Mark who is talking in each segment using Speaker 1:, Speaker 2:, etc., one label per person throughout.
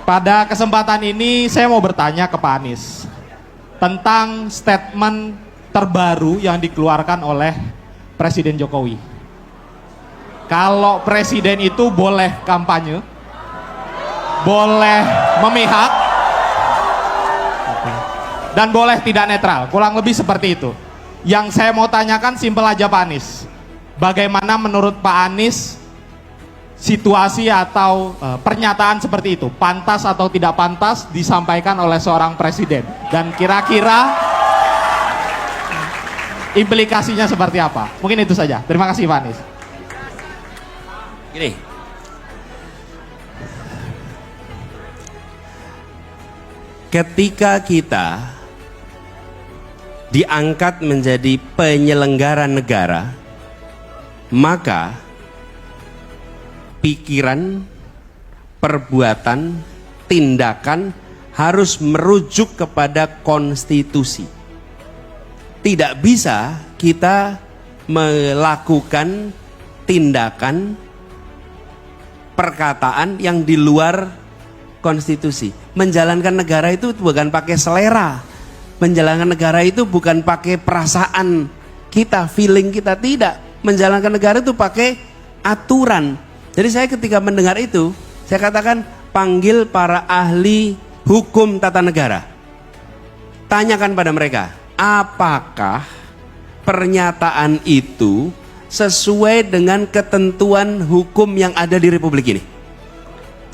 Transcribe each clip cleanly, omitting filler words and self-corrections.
Speaker 1: Pada kesempatan ini saya mau bertanya ke Pak Anies tentang statement terbaru yang dikeluarkan oleh Presiden Jokowi. Kalau presiden itu boleh kampanye, boleh memihak, dan boleh tidak netral, kurang lebih seperti itu. Yang saya mau tanyakan simpel aja Pak Anies, bagaimana menurut Pak Anies situasi atau pernyataan seperti itu, pantas atau tidak pantas disampaikan oleh seorang presiden, dan kira-kira implikasinya seperti apa? Mungkin itu saja. Terima kasih Pak Anies.
Speaker 2: Gini, ketika kita diangkat menjadi penyelenggara negara, maka pikiran, perbuatan, tindakan harus merujuk kepada konstitusi. Tidak bisa kita melakukan tindakan, perkataan yang di luar konstitusi. Menjalankan negara itu bukan pakai selera. Menjalankan negara itu bukan pakai perasaan kita, feeling kita, tidak. Menjalankan negara itu pakai aturan. Jadi saya ketika mendengar itu, saya katakan panggil para ahli hukum tata negara. Tanyakan pada mereka, apakah pernyataan itu sesuai dengan ketentuan hukum yang ada di Republik ini?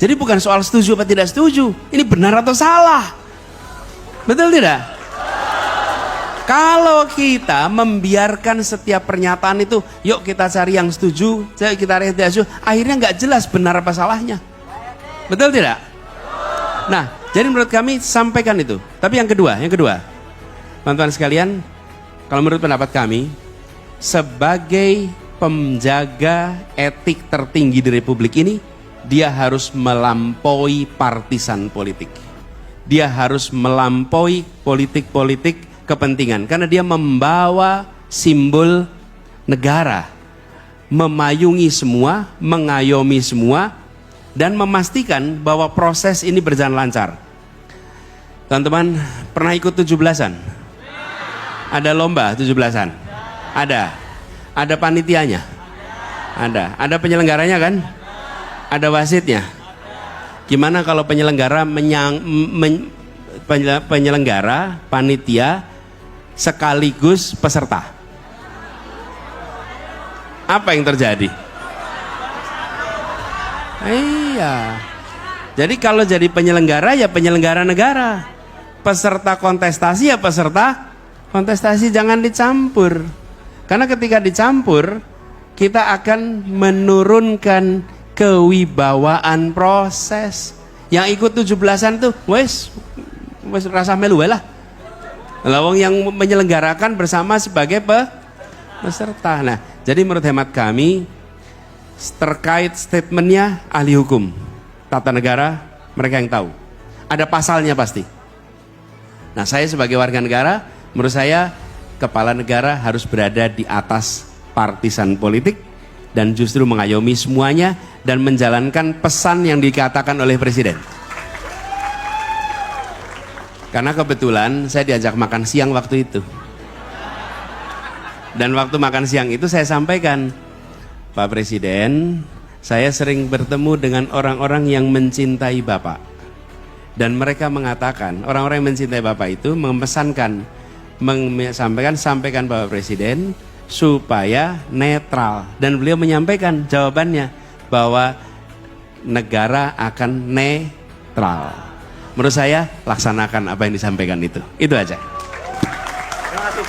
Speaker 2: Jadi bukan soal setuju atau tidak setuju, ini benar atau salah. Betul tidak? Kalau kita membiarkan setiap pernyataan itu, yuk kita cari yang setuju, yuk kita cari yang tidak setuju, akhirnya nggak jelas benar apa salahnya. Betul tidak? Nah, jadi menurut kami sampaikan itu. Tapi yang kedua, teman-teman sekalian, kalau menurut pendapat kami, sebagai penjaga etik tertinggi di Republik ini, dia harus melampaui partisan politik. Dia harus melampaui politik-politik kepentingan, karena dia membawa simbol negara, memayungi semua, mengayomi semua, dan memastikan bahwa proses ini berjalan lancar. Teman-teman pernah ikut 17-an? Ada lomba 17-an? Ada panitianya? Ada penyelenggaranya kan? Ada wasitnya? Gimana kalau penyelenggara penyelenggara, panitia sekaligus peserta? Apa yang terjadi? Iya. Jadi kalau jadi penyelenggara ya penyelenggara negara, peserta kontestasi ya peserta kontestasi, jangan dicampur. Karena ketika dicampur, kita akan menurunkan kewibawaan proses. Yang ikut 17-an tuh wes rasa melu lah. Lawang yang menyelenggarakan bersama sebagai peserta. Nah, jadi menurut hemat kami terkait statementnya ahli hukum tata negara, mereka yang tahu. Ada pasalnya pasti. Nah, saya sebagai warga negara, menurut saya kepala negara harus berada di atas partisan politik dan justru mengayomi semuanya dan menjalankan pesan yang dikatakan oleh presiden. Karena kebetulan saya diajak makan siang waktu itu. Dan waktu makan siang itu saya sampaikan, Pak Presiden, saya sering bertemu dengan orang-orang yang mencintai Bapak. Dan mereka mengatakan, orang-orang yang mencintai Bapak itu memesankan, sampaikan Bapak Presiden supaya netral. Dan beliau menyampaikan jawabannya bahwa negara akan netral. Menurut saya laksanakan apa yang disampaikan itu. Itu aja.
Speaker 1: Terima kasih.